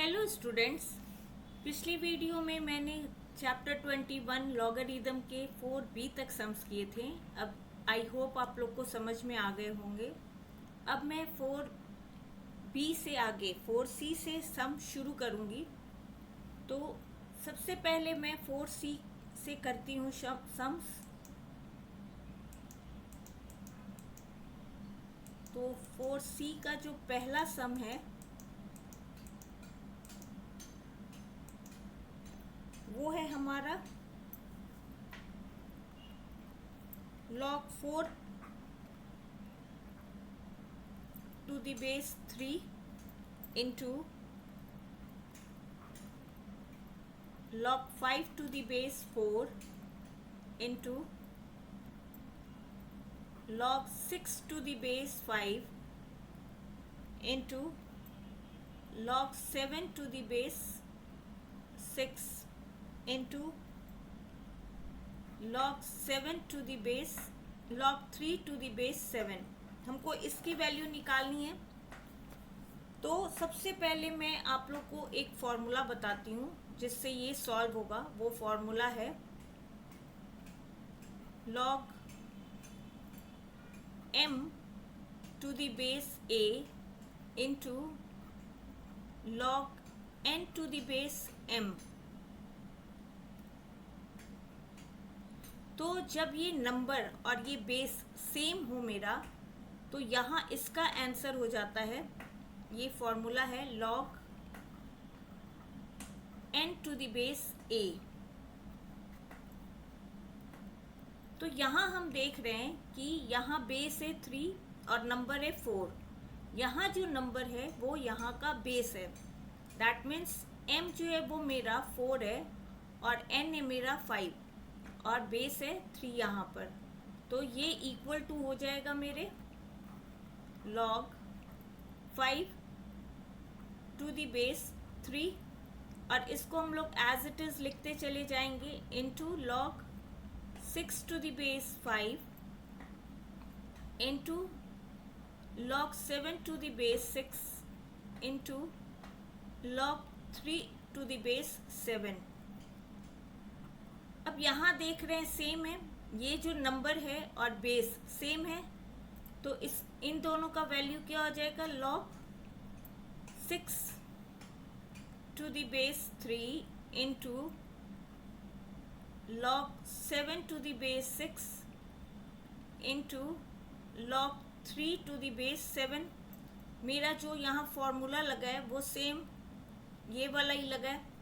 Hello students, पिछली video में मैंने चैप्टर 21 लॉगरिदम के 4b तक सम्स किए थे। अब आई होप आप लोग को समझ में आ गए होंगे। अब मैं 4b से आगे 4c से सम शुरू करूंगी। तो सबसे पहले मैं 4c से करती हूँ सम्स। तो 4c का जो पहला सम है वो है हमारा log 4 to the base 3 into log 5 to the base 4 into log 6 to the base 5 into log 7 to the base 6 into log 7 to the base log 3 to the base 7। हमको इसकी वैल्यू निकालनी है। तो सबसे पहले मैं आप लोग को एक फॉर्मूला बताती हूँ जिससे ये सॉल्व होगा। वो फॉर्मूला है log m to the base a into log n to the base m। तो जब ये नंबर और ये बेस सेम हो मेरा, तो यहाँ इसका आंसर हो जाता है, ये फॉर्मूला है log n to the base a। तो यहाँ हम देख रहे हैं कि यहाँ बेस है 3 और नंबर है 4। यहाँ जो नंबर है वो यहाँ का बेस है। दैट मीन्स m जो है वो मेरा 4 है और n है मेरा 5 और बेस है 3 यहाँ पर। तो ये इक्वल टू हो जाएगा मेरे log 5 टू द बेस 3 और इसको हम लोग एज इट इज लिखते चले जाएंगे into log 6 to the base 5 into log 7 to the base 6 into log 3 to the base 7। अब यहाँ देख रहे हैं सेम है, ये जो नंबर है और बेस सेम है, तो इन दोनों का वैल्यू क्या हो जाएगा log 6 to the base 3 into log 7 to the base 6 into log 3 to the base 7। मेरा जो यहाँ फॉर्मूला लगा है वो सेम ये वाला ही लगा है।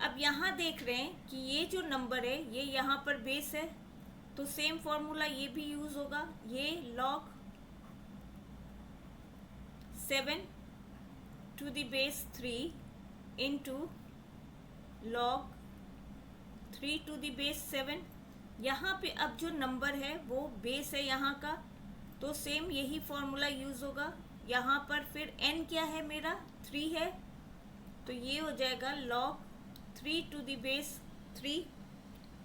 अब यहाँ देख रहे हैं कि ये जो नंबर है ये यहाँ पर बेस है, तो सेम फॉर्मूला ये भी यूज होगा। ये log 7 to the base 3 into log 3 to the base 7। यहाँ पे अब जो नंबर है वो बेस है यहाँ का, तो सेम यही फॉर्मूला यूज होगा। यहाँ पर फिर n क्या है मेरा 3 है, तो ये हो जाएगा log 3 टू द बेस 3।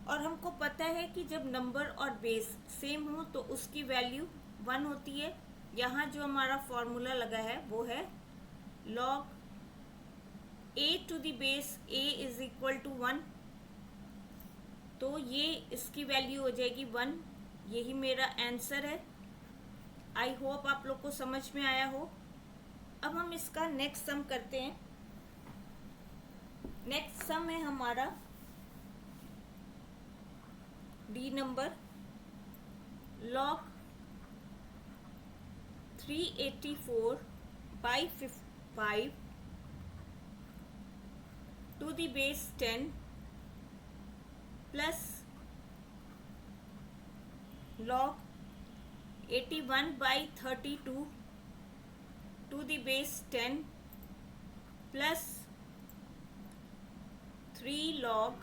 और हमको पता है कि जब नंबर और बेस सेम हो तो उसकी वैल्यू 1 होती है। यहाँ जो हमारा फॉर्मूला लगा है वो है log a to the base a is equal to 1। तो ये इसकी वैल्यू हो जाएगी 1। यही मेरा आंसर है। आई होप आप लोग को समझ में आया हो। अब हम इसका नेक्स्ट सम करते हैं। नेक्स्ट सम है हमारा D number log 384 by 5 to the base 10 plus log 81 by 32 to the base 10 plus 3 log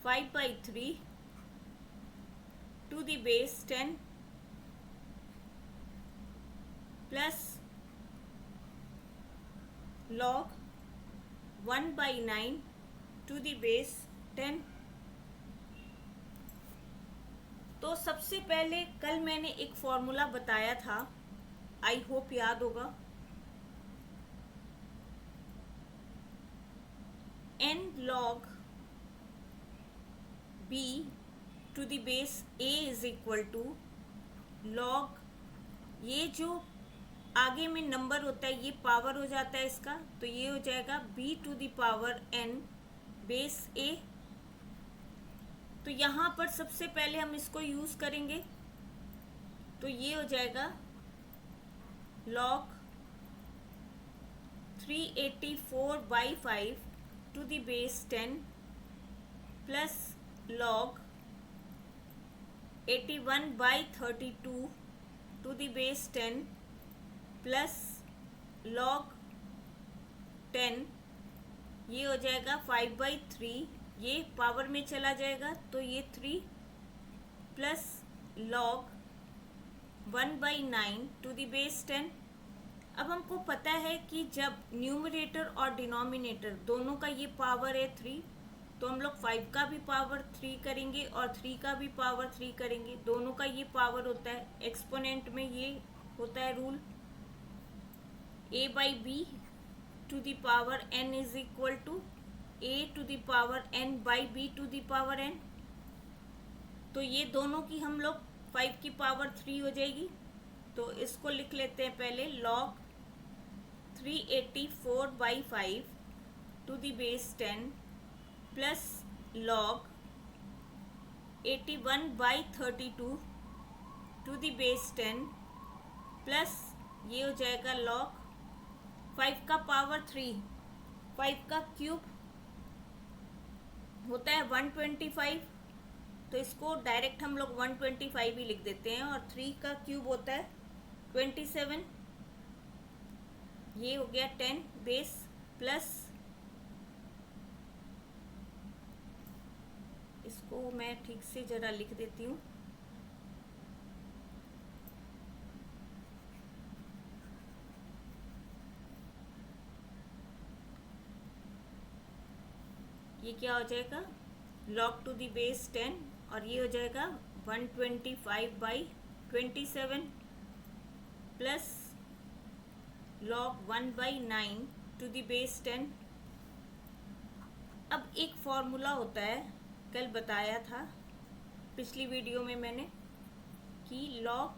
5 by 3 to the base 10 plus log 1 by 9 to the base 10। तो सबसे पहले कल मैंने एक फॉर्मूला बताया था, आई होप याद होगा। n log b to the base a is equal to log, ये जो आगे में नंबर होता है ये पावर हो जाता है इसका, तो ये हो जाएगा b to the power n base a। तो यहाँ पर सबसे पहले हम इसको यूज करेंगे, तो ये हो जाएगा log 384/5 to the base 10 plus log 81/32 to the base 10 plus log 10, ये हो जाएगा 5/3, ये पावर में चला जाएगा तो ये 3 plus log 1/9 to the base 10। अब हमको पता है कि जब न्यूमरेटर और डिनोमिनेटर दोनों का ये पावर है 3, तो हम लोग 5 का भी पावर 3 करेंगे और 3 का भी पावर 3 करेंगे, दोनों का ये पावर होता है। एक्सपोनेंट में ये होता है rule a/b to the power n is equal to a to the power n by b to the power n। तो ये दोनों की हम लोग 5 की पावर 3 हो जाएगी, तो इसको लिख लेते हैं पहले log 384/5 to the base 10 plus log 81/32 to the base 10 plus ये हो जाएगा log 5 का पावर 3, 5 का क्यूब होता है 125, तो इसको डायरेक्ट हम लोग 125 ही लिख देते हैं, और 3 का क्यूब होता है 27, ये हो गया 10 बेस प्लस, इसको मैं ठीक से जरा लिख देती हूँ, ये क्या हो जाएगा log टू द बेस 10, और ये हो जाएगा 125/27 plus log 1/9 to the base 10। अब एक फॉर्मूला होता है, कल बताया था पिछली वीडियो में मैंने, कि log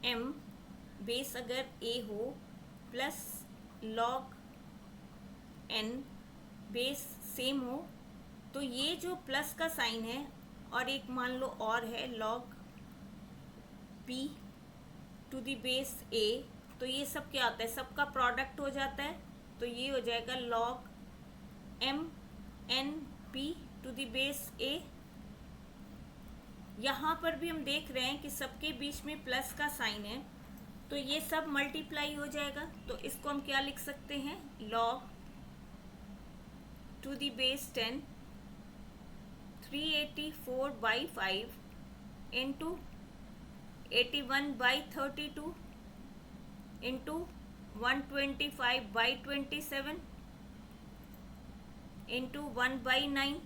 m बेस अगर a हो plus log n base same हो, तो ये जो प्लस का साइन है और एक मान लो और है log p to the base a, तो ये सब क्या होता है, सबका प्रोडक्ट हो जाता है, तो ये हो जाएगा log m n p to the base a। यहाँ पर भी हम देख रहे हैं कि सबके बीच में प्लस का साइन है, तो ये सब मल्टीप्लाई हो जाएगा, तो इसको हम क्या लिख सकते हैं, log to the base 10 384/5 into 81/32 into 125/27 into 1/9,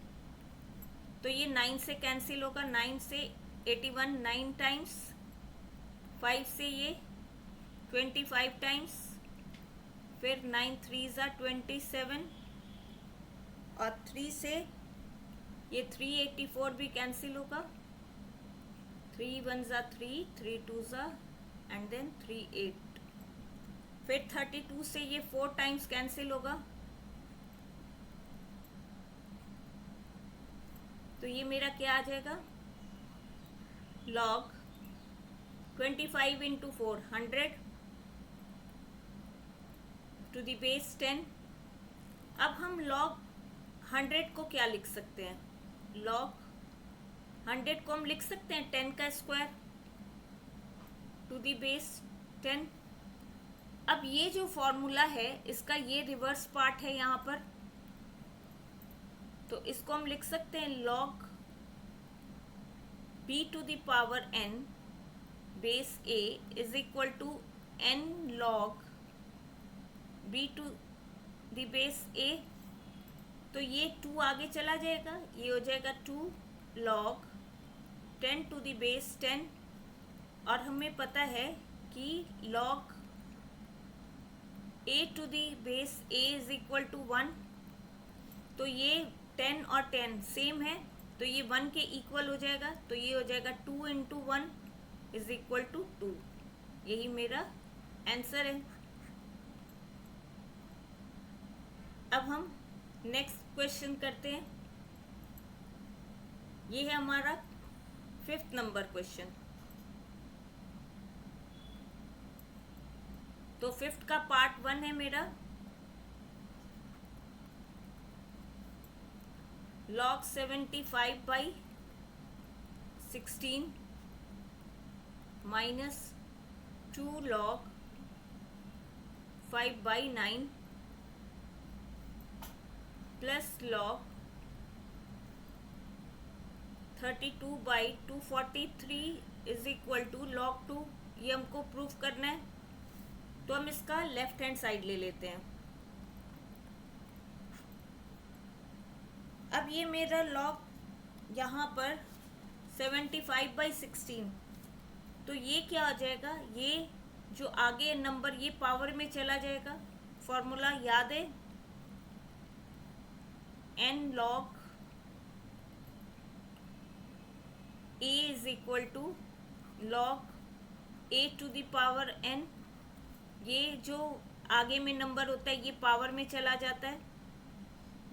तो ये 9 से कैंसिल होगा, 9 से 81 9 टाइम्स, 5 से ये 25 टाइम्स, फिर 9 3 27, और 3 से ये 384 भी कैंसिल होगा, 3 1 3, 3 2 एंड देन 3 8, फिर 32 से ये 4 टाइम्स कैंसिल होगा, तो ये मेरा क्या आ जाएगा, log 25 into 4 100 to the base 10। अब हम log 100 को क्या लिख सकते हैं, log 100 को हम लिख सकते हैं 10 का स्क्वायर टू द बेस 10। अब ये जो फॉर्मूला है इसका ये रिवर्स पार्ट है यहाँ पर, तो इसको हम लिख सकते हैं log b to the power n base a is equal to n log b to the base a। तो ये 2 आगे चला जाएगा, ये हो जाएगा 2 log 10 टू द बेस 10, और हमें पता है कि log a to the base a is equal to 1, तो ये 10 और 10 सेम है, तो ये 1 के इक्वल हो जाएगा, तो ये हो जाएगा 2 इंटू 1 इज इक्वल टू 2। यही मेरा आंसर है। अब हम नेक्स्ट क्वेश्चन करते हैं। ये है हमारा 5th नंबर क्वेश्चन। तो 5th का पार्ट 1 है मेरा, log 75 by 16 minus 2 log 5 by 9 plus log 32 by 243 is equal to log 2। ये हमको प्रूफ करना है, तो हम इसका लेफ्ट हैंड साइड ले लेते हैं। अब ये मेरा log यहाँ पर 75 बाई 16, तो ये क्या हो जाएगा, ये जो आगे नंबर ये पावर में चला जाएगा। फॉर्मूला याद है, n log a is equal to log a to the power n। ये जो आगे में नंबर होता है ये पावर में चला जाता है।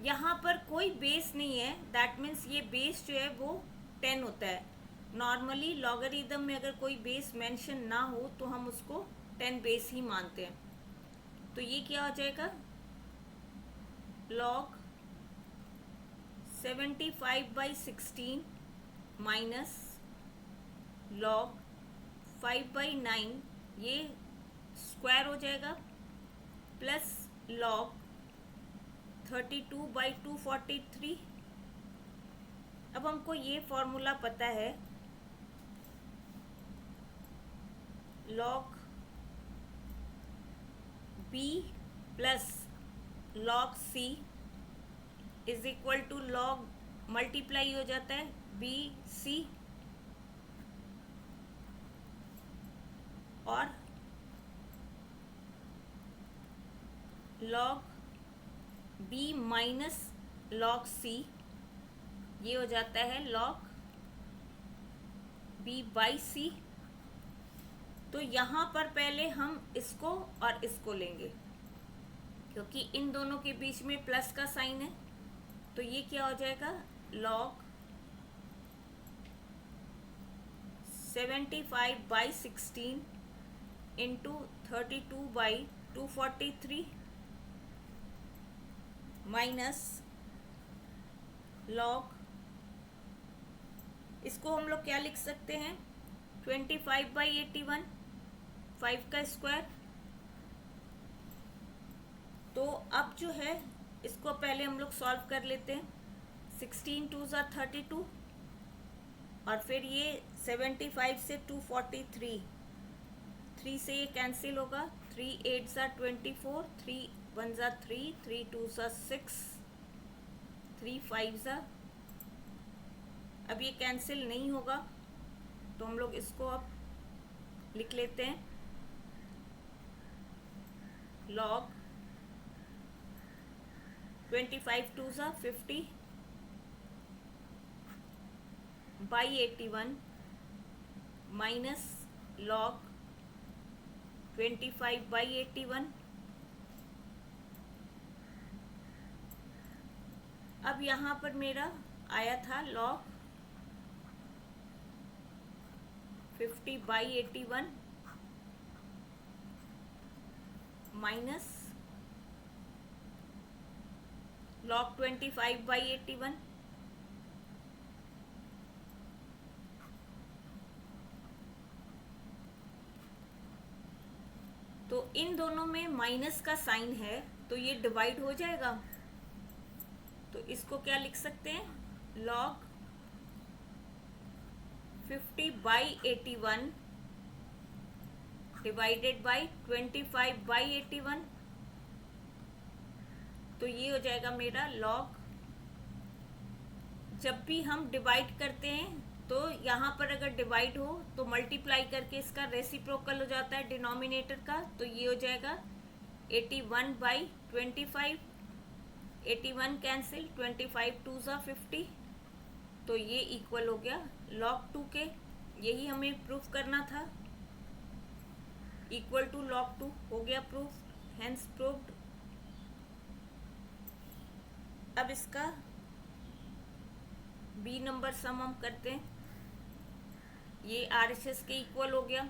यहाँ पर कोई बेस नहीं है, दैट मीन्स ये बेस जो है वो 10 होता है। नॉर्मली लॉगरिदम में अगर कोई बेस मेंशन ना हो तो हम उसको 10 बेस ही मानते हैं। तो ये क्या हो जाएगा, log 75 by 16 minus log 5 by 9, ये स्क्वायर हो जाएगा, प्लस log 32 बाई 243। अब हमको ये फॉर्मूला पता है, log b plus log c is equal to log multiply हो जाता है बी सी, और log b minus log c ये हो जाता है log b बाई सी। तो यहाँ पर पहले हम इसको और इसको लेंगे, क्योंकि इन दोनों के बीच में प्लस का साइन है। तो ये क्या हो जाएगा, log 75 by 16 into 32 by 243 minus log, इसको हम लोग क्या लिख सकते हैं, 25 बाई 81, 5 का स्क्वायर। तो अब जो है इसको पहले हम लोग सॉल्व कर लेते हैं। 16 2 ज़ा 32, और फिर ये 75 से 243, 3 से ये कैंसिल होगा, 3 8 ज़ा 24, 3 1 ज़ा 3, 3 2 ज़ा 6, 3 5 ज़ा, अब ये कैंसिल नहीं होगा, तो हम लोग इसको अब लिख लेते हैं, log 25 2 ज़ा 50 बाई 81 माइनस log 25 बाई 81। अब यहाँ पर मेरा आया था log 50 by 81 minus log 25 by 81। तो इन दोनों में माइनस का साइन है, तो ये डिवाइड हो जाएगा। तो इसको क्या लिख सकते हैं, log 50 by 81 divided by 25 by 81। तो ये हो जाएगा मेरा log, जब भी हम डिवाइड करते हैं तो यहाँ पर अगर डिवाइड हो तो मल्टीप्लाई करके इसका रेसिप्रोकल हो जाता है डिनोमिनेटर का, तो ये हो जाएगा 81/25, 81 कैंसिल, 25 टू ज़ा 50, तो ये इक्वल हो गया log 2 के। यही हमें प्रूफ करना था, इक्वल टू log 2 हो गया प्रूफ, हेंस प्रूव्ड। अब इसका बी नंबर सम हम करते हैं। ये RHS के इक्वल हो गया,